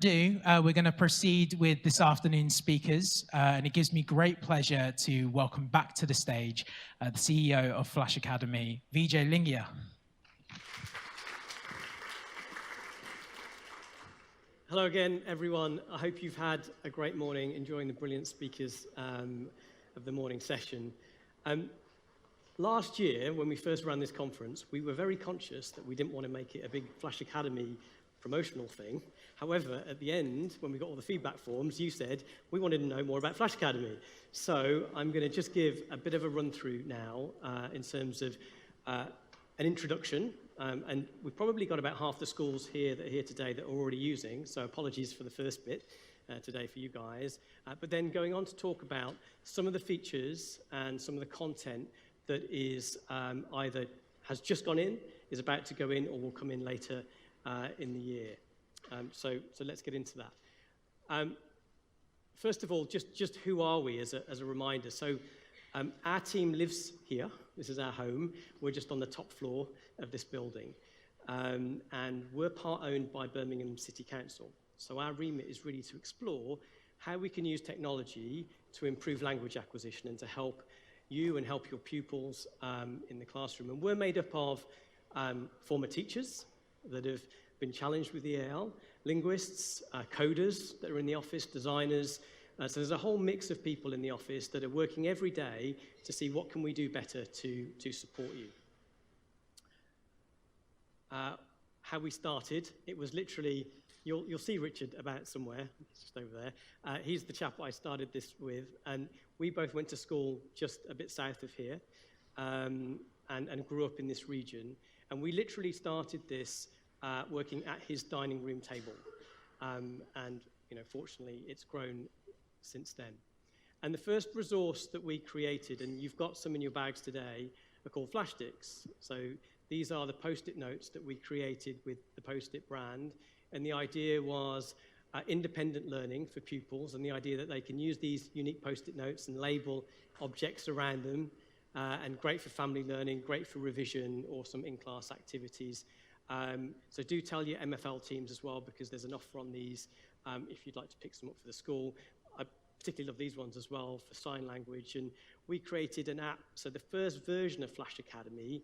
We're going to proceed with this afternoon's speakers, and it gives me great pleasure to welcome back to the stage the CEO of FlashAcademy, Vijay Linga. Hello again, everyone. I hope you've had a great morning, enjoying the brilliant speakers of the morning session. Last year, when we first ran this conference, we were very conscious that we didn't want to make it a big FlashAcademy promotional thing. However, at the end, when we got all the feedback forms, you said we wanted to know more about FlashAcademy. So I'm going to just give a bit of a run-through now in terms of an introduction. And we've probably got about half the schools here that are here today that are already using, so apologies for the first bit today for you guys. But then going on to talk about some of the features and some of the content that is either has just gone in, is about to go in, or will come in later in the year. So let's get into that. First of all, just who are we as a reminder? So our team lives here. This is our home. We're just on the top floor of this building. And we're part owned by Birmingham City Council. So our remit is really to explore how we can use technology to improve language acquisition and to help you and help your pupils in the classroom. And we're made up of former teachers that have been challenged with the EAL, linguists, coders that are in the office, designers. So there's a whole mix of people in the office that are working every day to see what can we do better to support you. How we started, it was literally, you'll see Richard about somewhere, he's just over there. He's the chap I started this with, and we both went to school just a bit south of here and grew up in this region. And we literally started this working at his dining room table. And fortunately, it's grown since then. And the first resource that we created, and you've got some in your bags today, are called flash sticks. So these are the post-it notes that we created with the Post-it brand. And the idea was independent learning for pupils, and the idea that they can use these unique Post-it notes and label objects around them, and great for family learning, great for revision or some in-class activities. So do tell your MFL teams as well, because there's an offer on these if you'd like to pick some up for the school. I particularly love these ones as well for sign language. And we created an app. So the first version of FlashAcademy,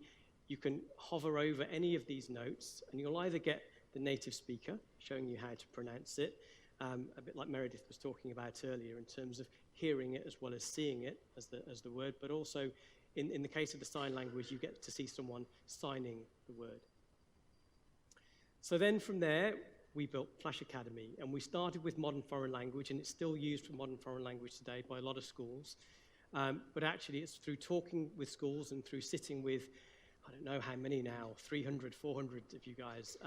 you can hover over any of these notes, and you'll either get the native speaker showing you how to pronounce it, a bit like Meredith was talking about earlier in terms of hearing it as well as seeing it as the word, but also in the case of the sign language, you get to see someone signing the word. So then from there, we built FlashAcademy, and we started with modern foreign language, and it's still used for modern foreign language today by a lot of schools. But actually, it's through talking with schools and through sitting with, I don't know how many now, 300, 400 of you guys.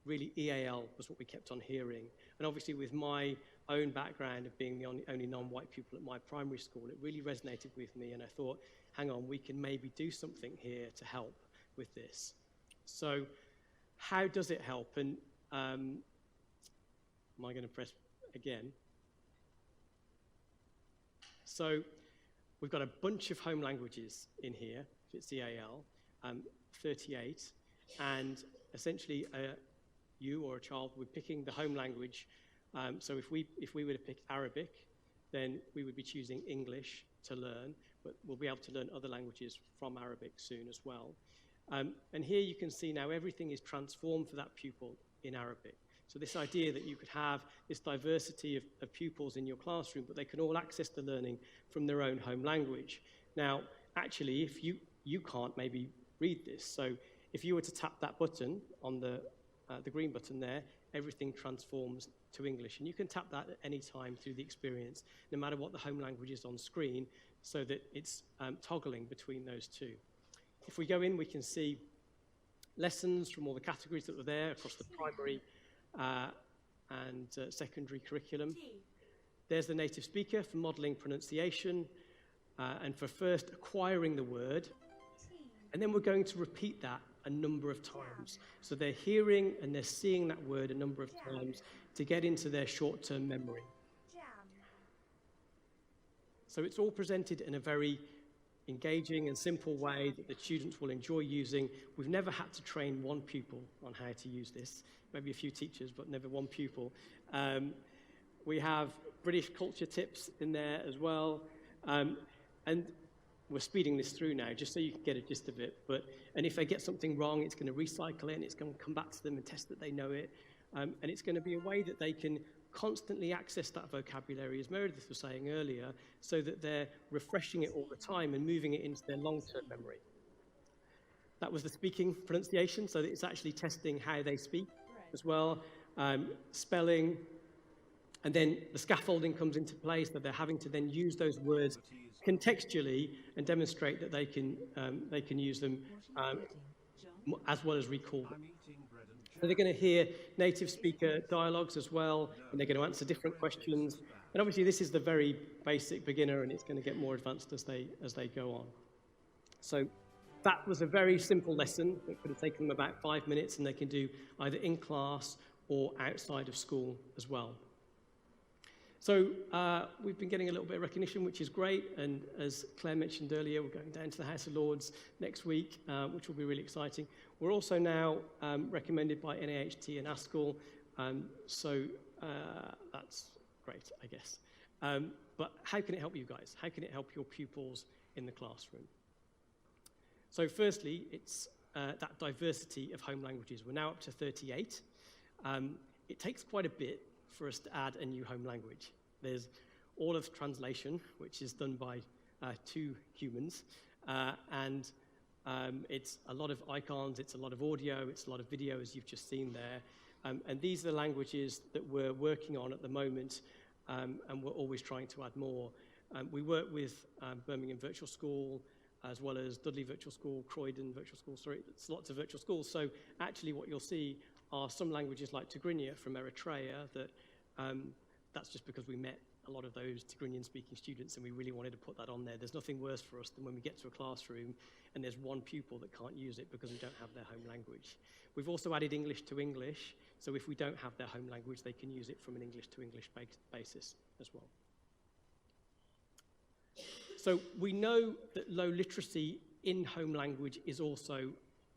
Really, EAL was what we kept on hearing. And obviously, with my own background of being the only non-white pupil at my primary school, it really resonated with me, and I thought, hang on, we can maybe do something here to help with this. So how does it help? And am I going to press again? So we've got a bunch of home languages in here, if it's EAL, 38, and essentially you or a child would be picking the home language. So if we were to pick Arabic, then we would be choosing English to learn, but we'll be able to learn other languages from Arabic soon as well. And here you can see now everything is transformed for that pupil in Arabic. So this idea that you could have this diversity of pupils in your classroom, but they can all access the learning from their own home language. Now, actually, if you can't maybe read this, so if you were to tap that button on the green button there, everything transforms to English. And you can tap that at any time through the experience, no matter what the home language is on screen, so that it's toggling between those two. If we go in, we can see lessons from all the categories that were there across the primary and secondary curriculum. There's the native speaker for modeling pronunciation and for first acquiring the word. And then we're going to repeat that a number of times. So they're hearing and they're seeing that word a number of times to get into their short-term memory. So it's all presented in a very engaging and simple way that the students will enjoy using. We've never had to train one pupil on how to use this. Maybe a few teachers, but never one pupil. We have British culture tips in there as well. And we're speeding this through now, just so you can get a gist of it. And if they get something wrong, it's going to recycle it, and it's going to come back to them and test that they know it. And it's going to be a way that they can constantly access that vocabulary, as Meredith was saying earlier, so that they're refreshing it all the time and moving it into their long-term memory. That was the speaking pronunciation, so that it's actually testing how they speak as well. Spelling, and then the scaffolding comes into place, that they're having to then use those words contextually and demonstrate that they can use them as well as recall them. So they're going to hear native speaker dialogues as well, and they're going to answer different questions. And obviously this is the very basic beginner, and it's going to get more advanced as they go on. So that was a very simple lesson. It could have taken them about 5 minutes, and they can do either in class or outside of school as well. So we've been getting a little bit of recognition, which is great. And as Claire mentioned earlier, we're going down to the House of Lords next week, which will be really exciting. We're also now recommended by NAHT and ASCL, so that's great, I guess. But how can it help you guys? How can it help your pupils in the classroom? So firstly, it's that diversity of home languages. We're now up to 38. It takes quite a bit for us to add a new home language. There's all of translation, which is done by 2 humans, and it's a lot of icons, it's a lot of audio, it's a lot of video, as you've just seen there. And these are the languages that we're working on at the moment, and we're always trying to add more. We work with Birmingham Virtual School, as well as Dudley Virtual School, Croydon Virtual School, sorry, it's lots of virtual schools. So actually what you'll see are some languages like Tigrinya from Eritrea that that's just because we met a lot of those Tigrinyan-speaking students, and we really wanted to put that on there. There's nothing worse for us than when we get to a classroom and there's one pupil that can't use it because we don't have their home language. We've also added English to English, so if we don't have their home language, they can use it from an English to English basis as well. So we know that low literacy in home language is also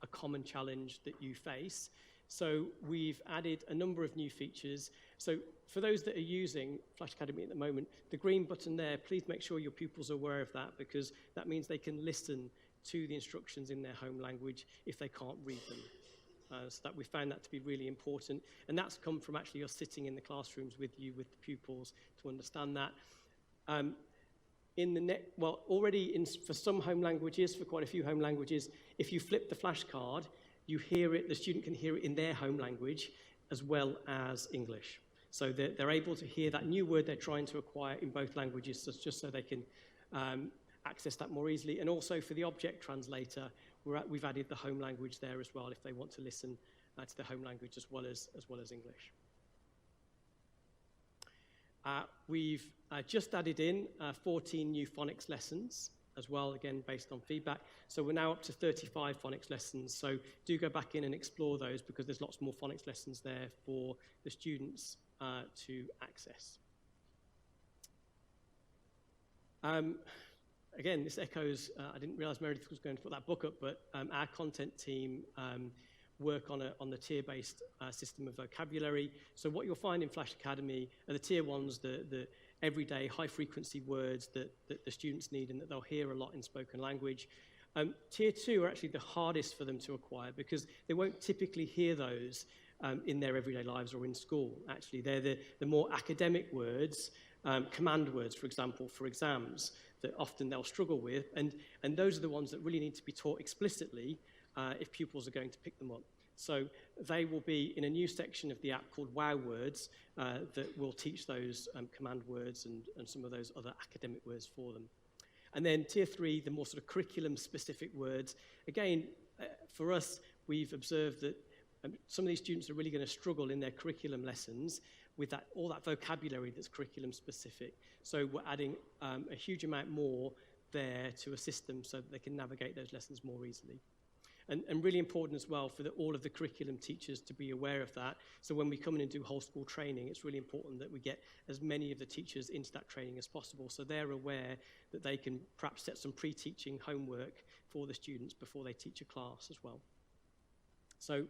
a common challenge that you face. So we've added a number of new features. So for those that are using FlashAcademy at the moment, the green button there, please make sure your pupils are aware of that, because that means they can listen to the instructions in their home language if they can't read them. So that we found that to be really important. And that's come from actually us sitting in the classrooms with you, with the pupils, to understand that. Already for some home languages, for quite a few home languages, if you flip the flashcard, you hear it, the student can hear it in their home language as well as English. So they're able to hear that new word they're trying to acquire in both languages, just so they can access that more easily. And also for the object translator, we've added the home language there as well, if they want to listen to the home language as well as English. We've just added in 14 new phonics lessons as well, again, based on feedback. So we're now up to 35 phonics lessons. So do go back in and explore those, because there's lots more phonics lessons there for the students to access. Again, this echoes, I didn't realize Meredith was going to put that book up, but our content team work on the tier-based system of vocabulary. So what you'll find in FlashAcademy are the tier ones, the everyday high-frequency words that the students need and that they'll hear a lot in spoken language. Tier 2 are actually the hardest for them to acquire, because they won't typically hear those in their everyday lives or in school. Actually, they're the more academic words, command words, for example, for exams, that often they'll struggle with. And those are the ones that really need to be taught explicitly if pupils are going to pick them up. So they will be in a new section of the app called Wow Words that will teach those command words and some of those other academic words for them. And then tier 3, the more sort of curriculum-specific words. Again, for us, we've observed that some of these students are really going to struggle in their curriculum lessons with all that vocabulary that's curriculum-specific. So we're adding a huge amount more there to assist them so that they can navigate those lessons more easily. And really important as well for all of the curriculum teachers to be aware of that. So when we come in and do whole school training, it's really important that we get as many of the teachers into that training as possible, so they're aware that they can perhaps set some pre-teaching homework for the students before they teach a class as well. So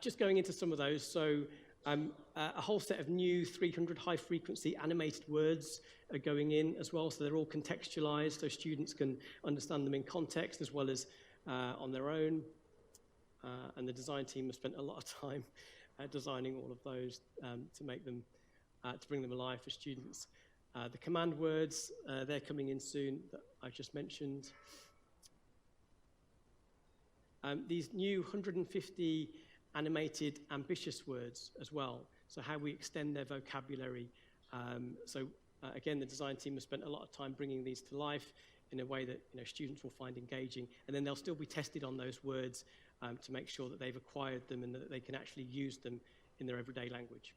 just going into some of those, so a whole set of new 300 high-frequency animated words are going in as well, so they're all contextualized, so students can understand them in context as well as on their own. And the design team has spent a lot of time designing all of those to make them, to bring them alive for students. The command words, they're coming in soon, that I just mentioned. These new 150 animated ambitious words as well, so how we extend their vocabulary. Again, the design team has spent a lot of time bringing these to life in a way that students will find engaging, and then they'll still be tested on those words to make sure that they've acquired them and that they can actually use them in their everyday language.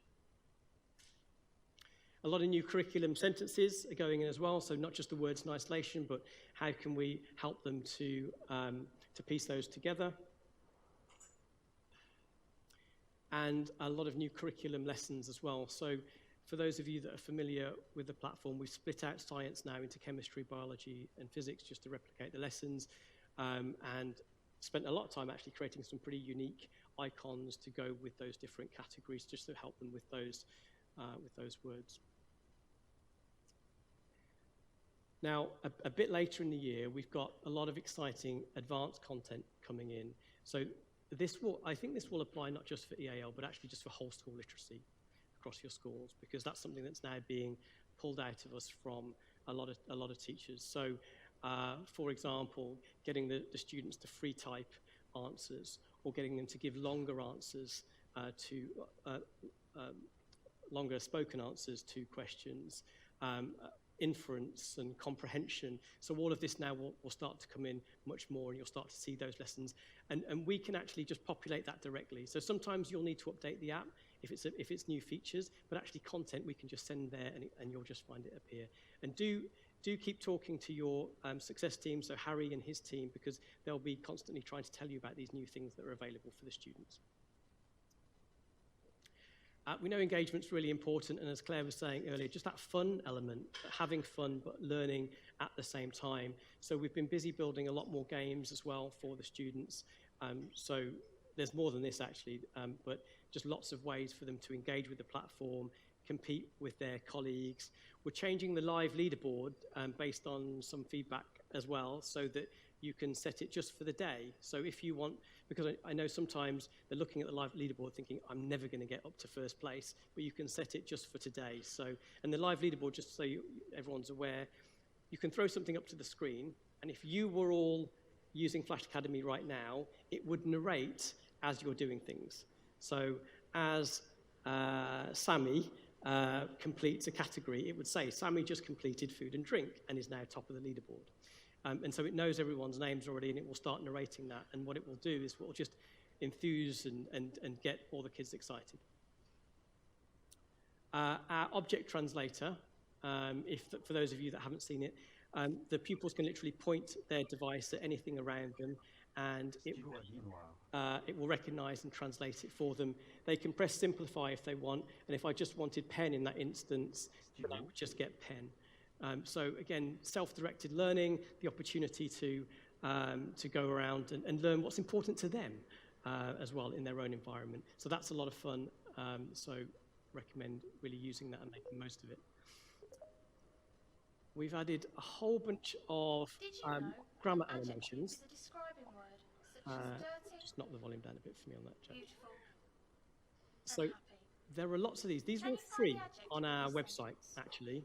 A lot of new curriculum sentences are going in as well, so not just the words in isolation, but how can we help them to piece those together. And a lot of new curriculum lessons as well. So for those of you that are familiar with the platform, we've split out science now into chemistry, biology, and physics just to replicate the lessons, and spent a lot of time actually creating some pretty unique icons to go with those different categories just to help them with those words. Now, a bit later in the year, we've got a lot of exciting advanced content coming in. So I think this will apply not just for EAL, but actually just for whole school literacy across your schools, because that's something that's now being pulled out of us from a lot of teachers. So, for example, getting the students to free type answers, or getting them to give longer answers longer spoken answers to questions, inference and comprehension. So all of this now will start to come in much more, and you'll start to see those lessons. And we can actually just populate that directly. So sometimes you'll need to update the app if it's new features, but actually content we can just send there and you'll just find it appear. And do keep talking to your success team, so Harry and his team, because they'll be constantly trying to tell you about these new things that are available for the students. We know engagement's really important, and as Claire was saying earlier, just that fun element, having fun but learning at the same time. So we've been busy building a lot more games as well for the students. So there's more than this actually, but just lots of ways for them to engage with the platform, compete with their colleagues. We're changing the live leaderboard based on some feedback as well, so that you can set it just for the day. So if you want, because I know sometimes they're looking at the live leaderboard thinking, I'm never going to get up to first place, but you can set it just for today. So, and the live leaderboard, just so everyone's aware, you can throw something up to the screen, and if you were all using FlashAcademy right now, it would narrate as you're doing things. So as Sammy completes a category, it would say, Sammy just completed food and drink and is now top of the leaderboard. And so it knows everyone's names already, and it will start narrating that. And what it will do is it will just enthuse and get all the kids excited. Our object translator, for those of you that haven't seen it, the pupils can literally point their device at anything around them, and it will recognize and translate it for them. They can press simplify if they want, and if I just wanted pen in that instance, then I would just get pen. So again, self-directed learning, the opportunity to go around and learn what's important to them as well in their own environment. So that's a lot of fun. So recommend really using that and making the most of it. We've added a whole bunch of grammar animations. Just knock the volume down a bit for me on that, Jack. So there are lots of these. These are all free on our website, actually.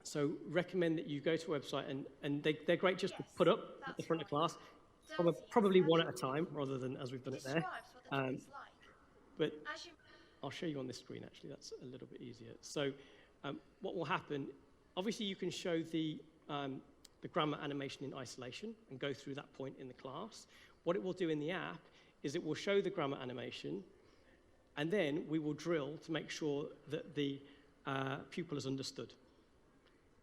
So recommend that you go to a website, and they're great just to put up at the front of class, probably one at a time rather than as we've done it there. But I'll show you on this screen, actually. That's a little bit easier. So what will happen, obviously you can show the grammar animation in isolation and go through that point in the class. What it will do in the app is it will show the grammar animation, and then we will drill to make sure that the pupil has understood.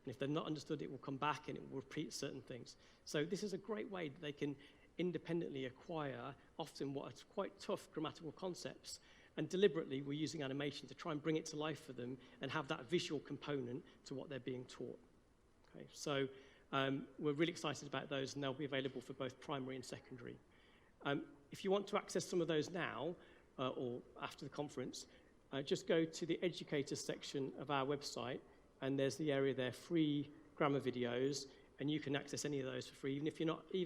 And if they've not understood, it will come back and it will repeat certain things. So this is a great way that they can independently acquire often what are quite tough grammatical concepts. And deliberately, we're using animation to try and bring it to life for them and have that visual component to what they're being taught. Okay, so we're really excited about those, and they'll be available for both primary and secondary. If you want to access some of those now or after the conference, just go to the educators section of our website, and there's the area there, free grammar videos, and you can access any of those for free. Even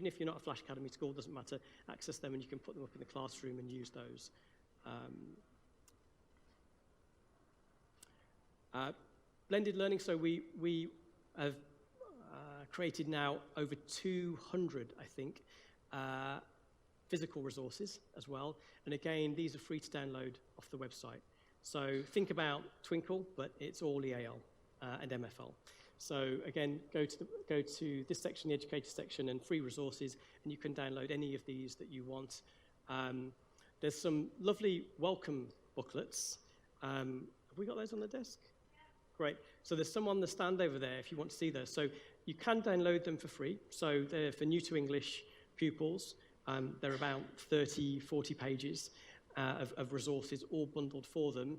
if you're not a Flash Academy school, doesn't matter, access them and you can put them up in the classroom and use those. Blended learning, so we have created now over 200, I think, physical resources as well. And again, these are free to download off the website. So think about Twinkle, but it's all EAL and MFL. So again, go to this section, the educator section, and free resources, and you can download any of these that you want. There's some lovely welcome booklets. Have we got those on the desk? Great. So there's some on the stand over there if you want to see those. So you can download them for free. So they're for new to English pupils. They're about 30, 40 pages of resources all bundled for them.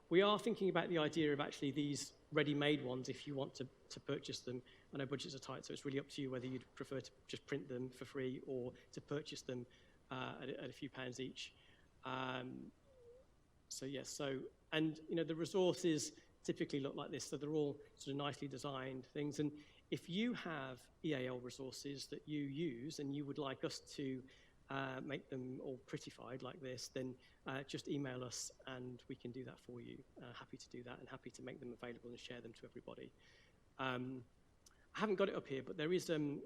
We are thinking about the idea of actually these ready-made ones if you want to purchase them. I know budgets are tight, so it's really up to you whether you'd prefer to just print them for free or to purchase them at a few pounds each. So yes, and you know, the resources typically look like this, so they're all sort of nicely designed things. And if you have EAL resources that you use and you would like us to make them all prettified like this, then just email us and we can do that for you. Happy to do that and happy to make them available and share them to everybody. I haven't got it up here, but there is an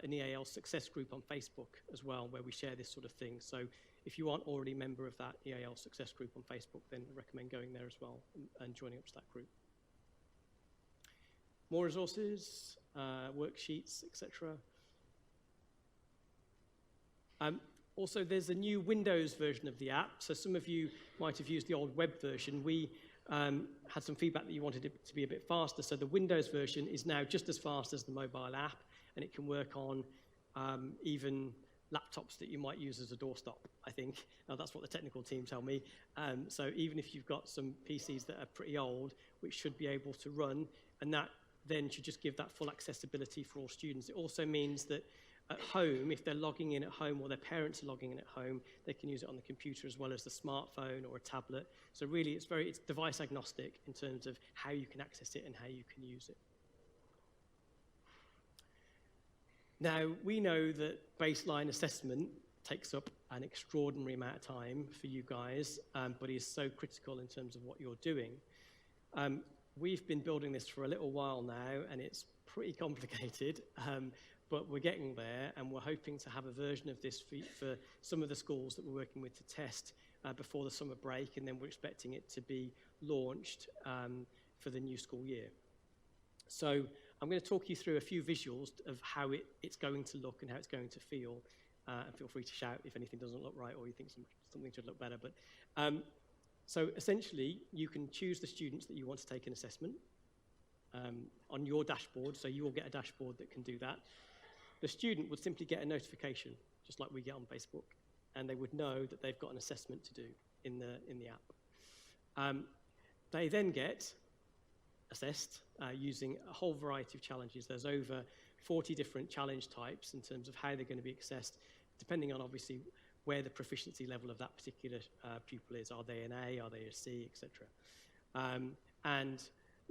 EAL success group on Facebook as well where we share this sort of thing. So if you aren't already a member of that EAL success group on Facebook, then I recommend going there as well and joining up to that group. More resources, worksheets, etc. Also, there's a new Windows version of the app. So some of you might have used the old web version. We had some feedback that you wanted it to be a bit faster. So the Windows version is now just as fast as the mobile app, and it can work on even laptops that you might use as a doorstop, I think. Now, that's what the technical team tell me. So even if you've got some PCs that are pretty old, which should be able to run, and that then should just give that full accessibility for all students. It also means that at home, if they're logging in at home or their parents are logging in at home, they can use it on the computer as well as the smartphone or a tablet. So really, it's device agnostic in terms of how you can access it and how you can use it. Now, we know that baseline assessment takes up an extraordinary amount of time for you guys, but is so critical in terms of what you're doing. We've been building this for a little while now, and it's pretty complicated, but we're getting there, and we're hoping to have a version of this for some of the schools that we're working with to test before the summer break, and then we're expecting it to be launched for the new school year. So I'm going to talk you through a few visuals of how it's going to look and how it's going to feel, and feel free to shout if anything doesn't look right or you think something should look better. But so essentially, you can choose the students that you want to take an assessment on your dashboard, so you will get a dashboard that can do that. The student would simply get a notification, just like we get on Facebook, and they would know that they've got an assessment to do in the app. They then get assessed using a whole variety of challenges. There's over 40 different challenge types in terms of how they're going to be assessed, depending on obviously where the proficiency level of that particular pupil is. Are they an A, are they a C, etc. And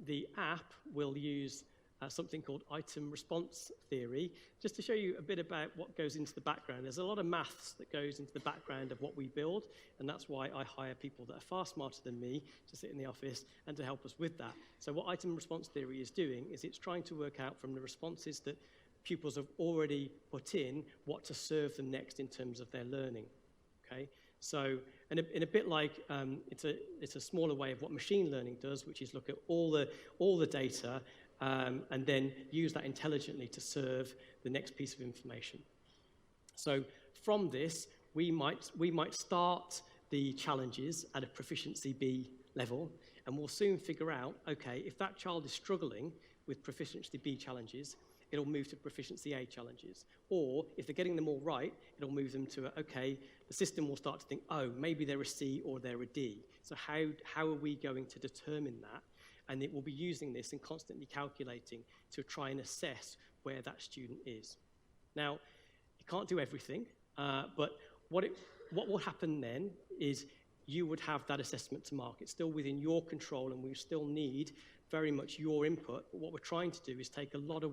the app will use something called item response theory. Just to show you a bit about what goes into the background, there's a lot of maths that goes into the background of what we build, and that's why I hire people that are far smarter than me to sit in the office and to help us with that. So what item response theory is doing is it's trying to work out from the responses that pupils have already put in what to serve them next in terms of their learning. Okay, so in a bit like it's a smaller way of what machine learning does, which is look at all the data and then use that intelligently to serve the next piece of information. So from this, we might start the challenges at a proficiency B level, and we'll soon figure out, okay, if that child is struggling with proficiency B challenges, it'll move to proficiency A challenges. Or if they're getting them all right, it'll move them to, okay, the system will start to think, oh, maybe they're a C or they're a D. So how are we going to determine that? And it will be using this and constantly calculating to try and assess where that student is. Now, it can't do everything, but what will happen then is you would have that assessment to mark. It's still within your control, and we still need very much your input. But what we're trying to do is take a lot of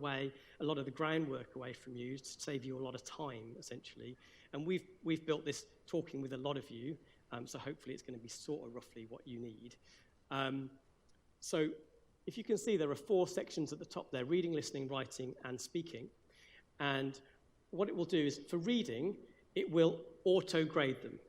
the groundwork away from you to save you a lot of time, essentially. And we've built this talking with a lot of you, so hopefully it's going to be sort of roughly what you need. So if you can see, there are 4 sections at the top there: reading, listening, writing, and speaking. And what it will do is, for reading, it will auto-grade them.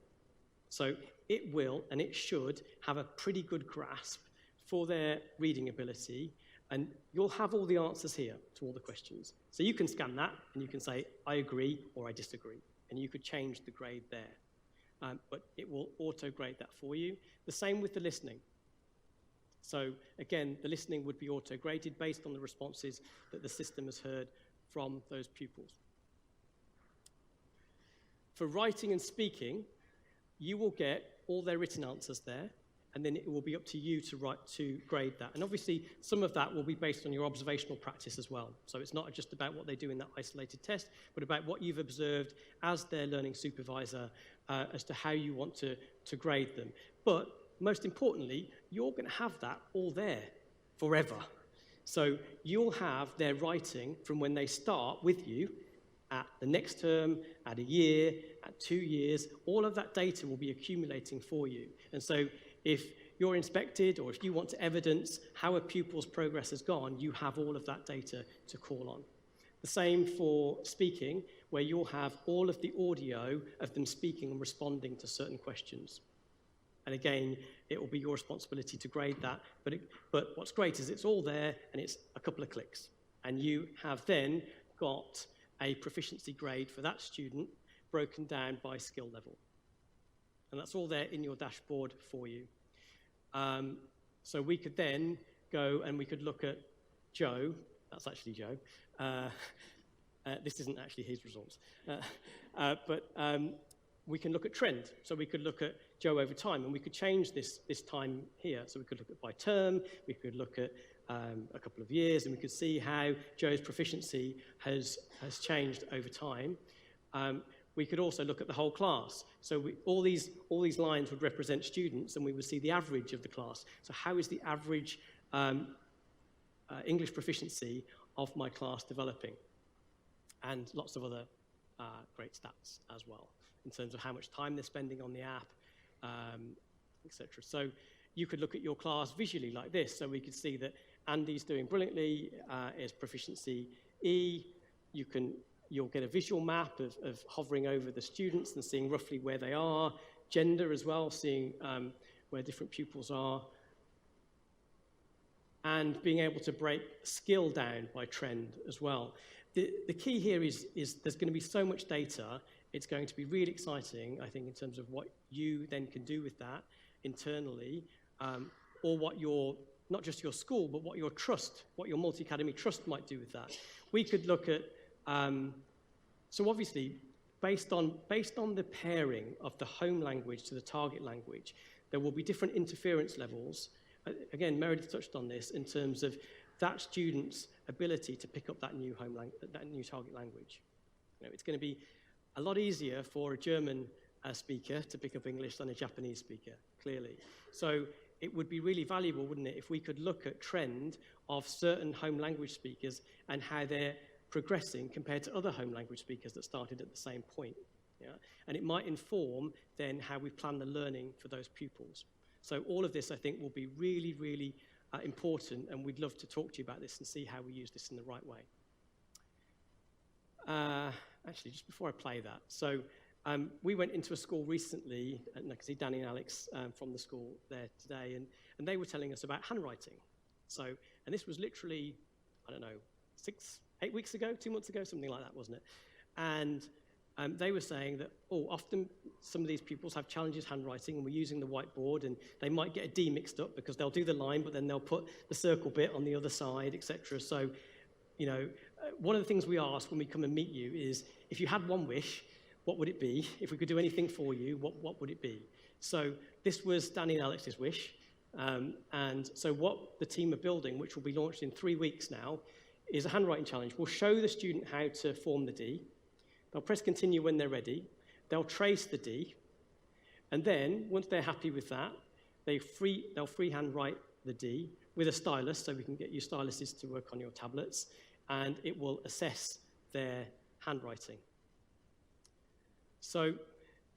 So it will, and it should, have a pretty good grasp for their reading ability, and you'll have all the answers here to all the questions. So you can scan that, and you can say, I agree, or I disagree, and you could change the grade there. But it will auto-grade that for you. The same with the listening. So again, the listening would be auto-graded based on the responses that the system has heard from those pupils. For writing and speaking, you will get all their written answers there, and then it will be up to you to grade that. And obviously, some of that will be based on your observational practice as well. So it's not just about what they do in that isolated test, but about what you've observed as their learning supervisor as to how you want to grade them. But most importantly, you're going to have that all there forever. So you'll have their writing from when they start with you at the next term, at a year, at 2 years. All of that data will be accumulating for you. And so if you're inspected, or if you want to evidence how a pupil's progress has gone, you have all of that data to call on. The same for speaking, where you'll have all of the audio of them speaking and responding to certain questions. And again, it will be your responsibility to grade that. But what's great is it's all there, and it's a couple of clicks. And you have then got a proficiency grade for that student broken down by skill level. And that's all there in your dashboard for you. So we could then go and we could look at Joe. That's actually Joe. This isn't actually his results. But we can look at trend. So we could look at Joe over time, and we could change this time here. So we could look at by term, we could look at a couple of years, and we could see how Joe's proficiency has changed over time. We could also look at the whole class. So all these lines would represent students, and we would see the average of the class. So how is the average English proficiency of my class developing? And lots of other great stats as well, in terms of how much time they're spending on the app, etc. So you could look at your class visually like this. So we could see that Andy's doing brilliantly, is proficiency E. You'll get a visual map of hovering over the students and seeing roughly where they are. Gender as well, seeing where different pupils are. And being able to break skill down by trend as well. The key here is there's going to be so much data. It's going to be really exciting, I think, in terms of what you then can do with that internally, or what not just your school, but what your trust, what your multi-academy trust might do with that. We could look at, so obviously, based on the pairing of the home language to the target language, there will be different interference levels. Again, Meredith touched on this in terms of that student's ability to pick up that new target language. It's going to be a lot easier for a German speaker to pick up English than a Japanese speaker, clearly. So it would be really valuable, wouldn't it, if we could look at trend of certain home language speakers and how they're progressing compared to other home language speakers that started at the same point. Yeah? And it might inform then how we plan the learning for those pupils. So all of this, I think, will be really, really important, and we'd love to talk to you about this and see how we use this in the right way. Actually, just before I play that, so we went into a school recently, and I can see Danny and Alex from the school there today, and they were telling us about handwriting. So, and this was literally, I don't know, 8 weeks ago, 2 months ago, something like that, wasn't it? And they were saying that, often some of these pupils have challenges handwriting, and we're using the whiteboard, and they might get a D mixed up because they'll do the line, but then they'll put the circle bit on the other side, etc. So, one of the things we ask when we come and meet you is, if you had one wish, what would it be? If we could do anything for you, what would it be? So this was Danny and Alex's wish. And so what the team are building, which will be launched in 3 weeks now, is a handwriting challenge. We'll show the student how to form the D. They'll press continue when they're ready. They'll trace the D. And then, once they're happy with that, they'll freehand write the D with a stylus, so we can get you styluses to work on your tablets, and it will assess their handwriting. So,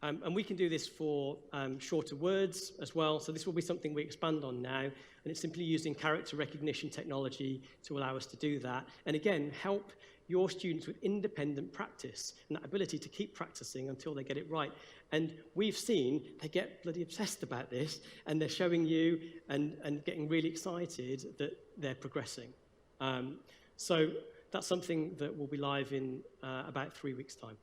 and we can do this for shorter words as well, so this will be something we expand on now, and it's simply using character recognition technology to allow us to do that, and again, help your students with independent practice and that ability to keep practicing until they get it right. And we've seen they get bloody obsessed about this, and they're showing you and getting really excited that they're progressing. So that's something that will be live in about 3 weeks' time.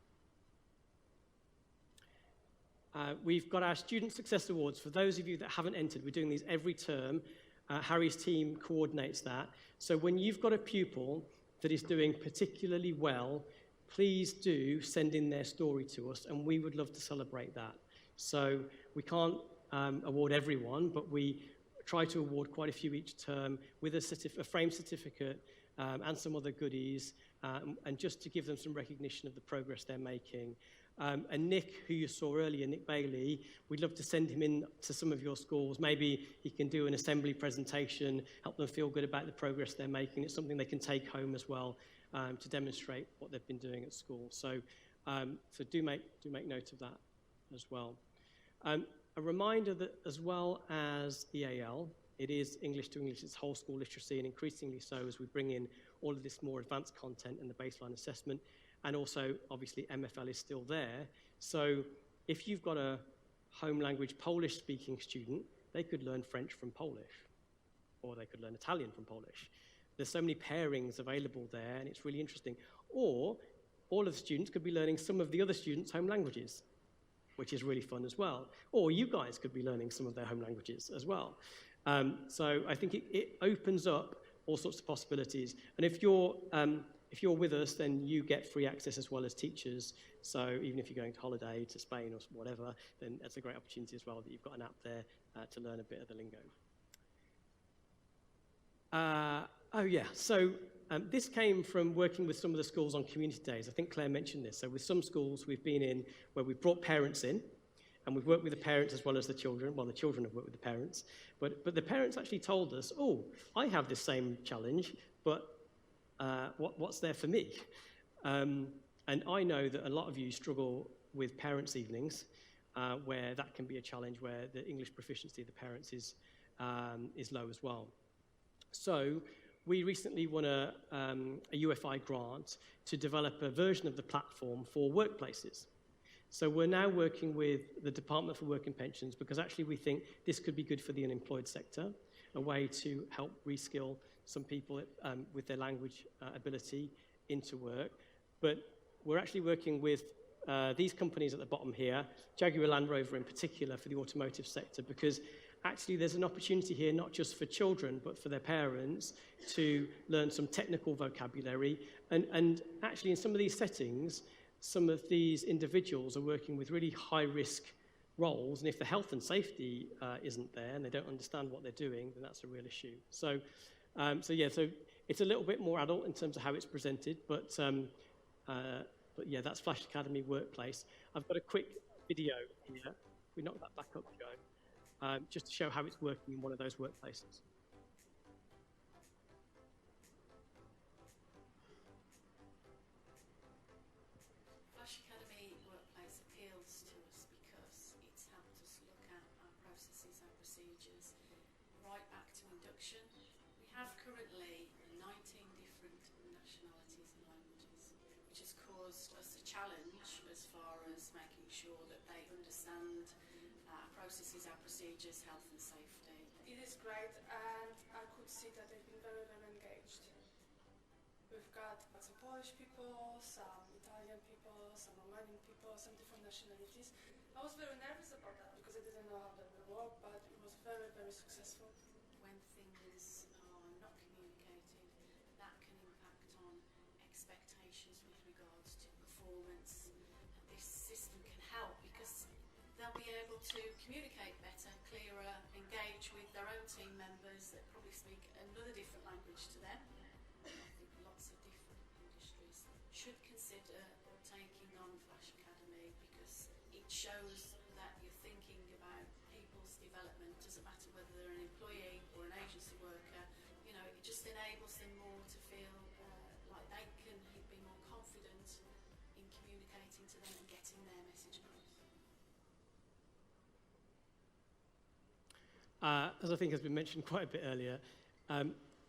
We've got our Student Success Awards. For those of you that haven't entered, we're doing these every term. Harry's team coordinates that. So when you've got a pupil that is doing particularly well, please do send in their story to us, and we would love to celebrate that. So we can't award everyone, but we try to award quite a few each term with a framed certificate and some other goodies, and just to give them some recognition of the progress they're making. And Nick, who you saw earlier, Nick Bailey, we'd love to send him in to some of your schools. Maybe he can do an assembly presentation, help them feel good about the progress they're making. It's something they can take home as well to demonstrate what they've been doing at school. So, so do make note of that as well. A reminder that as well as EAL, it is English to English, it's whole school literacy, and increasingly so as we bring in all of this more advanced content and the baseline assessment. And also, obviously, MFL is still there. So if you've got a home language Polish-speaking student, they could learn French from Polish, or they could learn Italian from Polish. There's so many pairings available there, and it's really interesting. Or all of the students could be learning some of the other students' home languages, which is really fun as well. Or you guys could be learning some of their home languages as well. So I think it opens up all sorts of possibilities. And if you're with us, then you get free access as well as teachers. So even if you're going to holiday to Spain or whatever, then that's a great opportunity as well that you've got an app there to learn a bit of the lingo. Oh yeah, so this came from working with some of the schools on community days. I think Claire mentioned this. So with some schools we've been in where we've brought parents in, and we've worked with the parents as well as the children. Well, the children have worked with the parents. But the parents actually told us, oh, I have this same challenge, but what's there for me? And I know that a lot of you struggle with parents' evenings, where that can be a challenge, where the English proficiency of the parents is low as well. So we recently won a UFI grant to develop a version of the platform for workplaces. So we're now working with the Department for Work and Pensions, because actually we think this could be good for the unemployed sector, a way to help reskill some people with their language ability into work. But we're actually working with these companies at the bottom here, Jaguar Land Rover in particular, for the automotive sector, because actually there's an opportunity here not just for children but for their parents to learn some technical vocabulary. And actually in some of these settings, some of these individuals are working with really high-risk roles, and if the health and safety isn't there and they don't understand what they're doing, then that's a real issue. So yeah, so it's a little bit more adult in terms of how it's presented, but yeah, that's FlashAcademy Workplace. I've got a quick video here. We knock that back up, Joe, just to show how it's working in one of those workplaces. FlashAcademy Workplace appeals to us because it's helped us look at our processes and procedures right back to induction. We have currently 19 different nationalities and languages, which has caused us a challenge as far as making sure that they understand our processes, our procedures, health and safety. It is great, and I could see that they've been very, very engaged. We've got some Polish people, some Italian people, some Romanian people, some different nationalities. I was very nervous about that because I didn't know how that would work, but it was very, very successful. When things are not communicated, that can impact on expectations with regards to performance. And this system can help because they'll be able to communicate better, clearer, engage with their own team members that probably speak another different language to them. I think lots of different industries should consider taking on FlashAcademy because it shows that you're thinking about people's development. Doesn't matter whether they're an employee or an agency worker. You know, it just enables them more to feel like they can be more confident in communicating to them and getting their message across. As I think has been mentioned quite a bit earlier,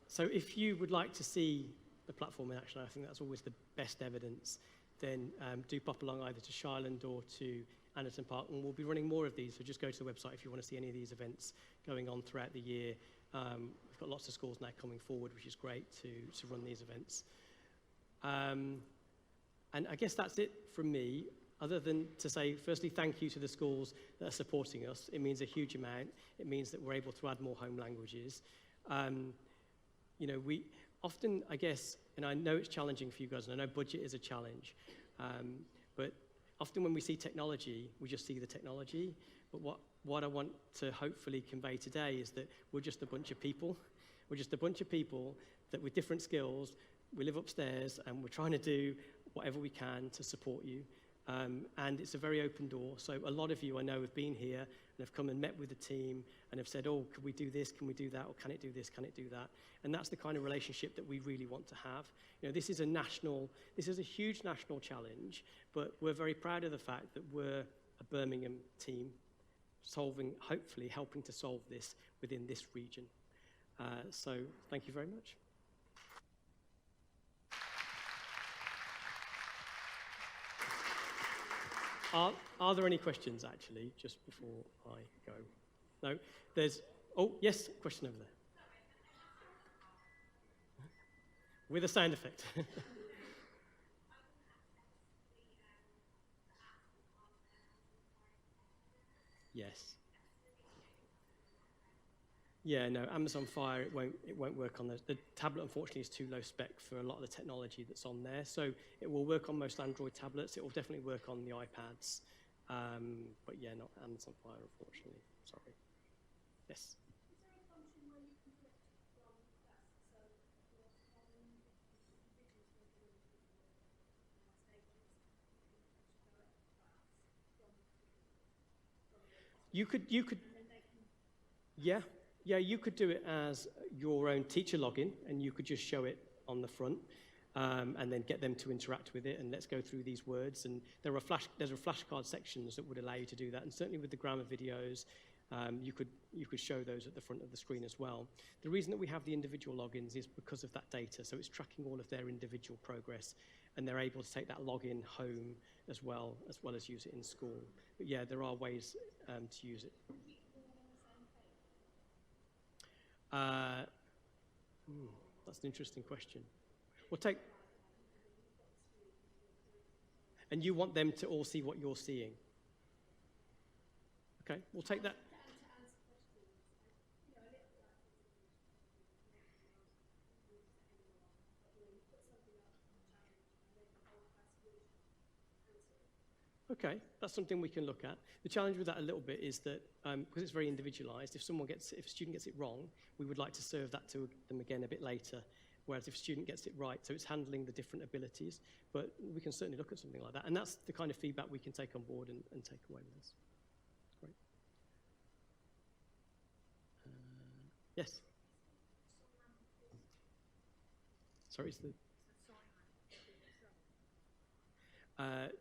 so if you would like to see the platform in action, I think that's always the best evidence, then do pop along either to Shireland or to Anderton Park, and we'll be running more of these, so just go to the website if you want to see any of these events going on throughout the year. We've got lots of schools now coming forward, which is great to run these events. And I guess that's it from me, other than to say, firstly, thank you to the schools that are supporting us. It means a huge amount. It means that we're able to add more home languages. You know, we often, I guess, and I know it's challenging for you guys, and I know budget is a challenge, but often when we see technology, we just see the technology. But what I want to hopefully convey today is that we're just a bunch of people. We're just a bunch of people that with different skills, we live upstairs and we're trying to do whatever we can to support you. And it's a very open door. So a lot of you I know have been here and have come and met with the team and have said, oh, can we do this? Can we do that? Or can it do this? Can it do that? And that's the kind of relationship that we really want to have. You know, this is a huge national challenge, but we're very proud of the fact that we're a Birmingham team hopefully helping to solve this within this region. So thank you very much. Are there any questions, actually, just before I go? No? Oh, yes, question over there. With a sound effect. Yes. Yeah, no, Amazon Fire, it won't work on the tablet. Unfortunately, is too low spec for a lot of the technology that's on there. So it will work on most Android tablets. It will definitely work on the iPads, but yeah, not Amazon Fire, unfortunately. Sorry. Yes. You could, yeah, you could do it as your own teacher login, and you could just show it on the front, and then get them to interact with it, and let's go through these words. And there's flashcard sections that would allow you to do that, and certainly with the grammar videos, you could show those at the front of the screen as well. The reason that we have the individual logins is because of that data, so it's tracking all of their individual progress, and they're able to take that login home as well as use it in school. But yeah, there are ways to use it. That's an interesting question. We'll take... And you want them to all see what you're seeing? Okay, we'll take that. Okay, that's something we can look at. The challenge with that a little bit is that because it's very individualized, if a student gets it wrong, we would like to serve that to them again a bit later. Whereas if a student gets it right, so it's handling the different abilities, but we can certainly look at something like that. And that's the kind of feedback we can take on board and take away with us. Great. Yes? Sorry, it's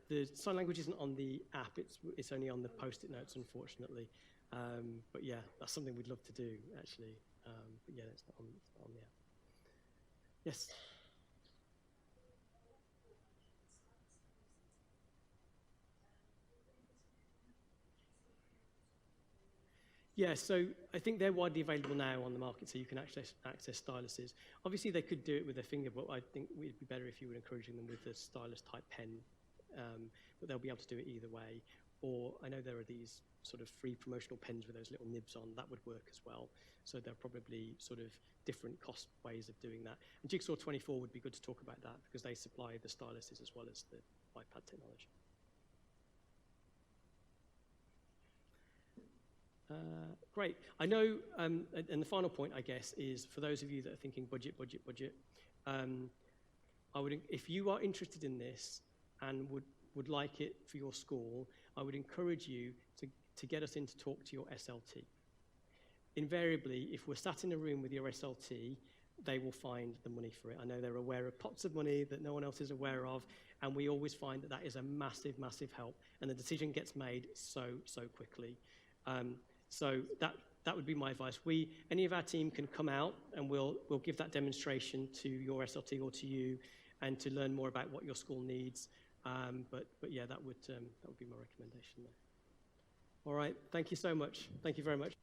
the sign language isn't on the app, it's only on the post-it notes, unfortunately. But yeah, that's something we'd love to do, actually. But yeah, it's not on the app. Yes? Yeah, so I think they're widely available now on the market, so you can access styluses. Obviously, they could do it with their finger, but I think it would be better if you were encouraging them with the stylus-type pen. But they'll be able to do it either way. or I know there are these sort of free promotional pens with those little nibs on, that would work as well. So there are probably sort of different cost ways of doing that. And Jigsaw 24 would be good to talk about that because they supply the styluses as well as the iPad technology. Great. I know, and the final point, I guess, is for those of you that are thinking budget, if you are interested in this and would like it for your school, I would encourage you to get us in to talk to your SLT. Invariably, if we're sat in a room with your SLT, they will find the money for it. I know they're aware of pots of money that no one else is aware of, and we always find that is a massive, massive help, and the decision gets made so quickly. So that would be my advice. Any of our team can come out, and we'll give that demonstration to your SLT or to you, and to learn more about what your school needs. But yeah, that would be my recommendation there. All right, thank you so much. Thank you very much.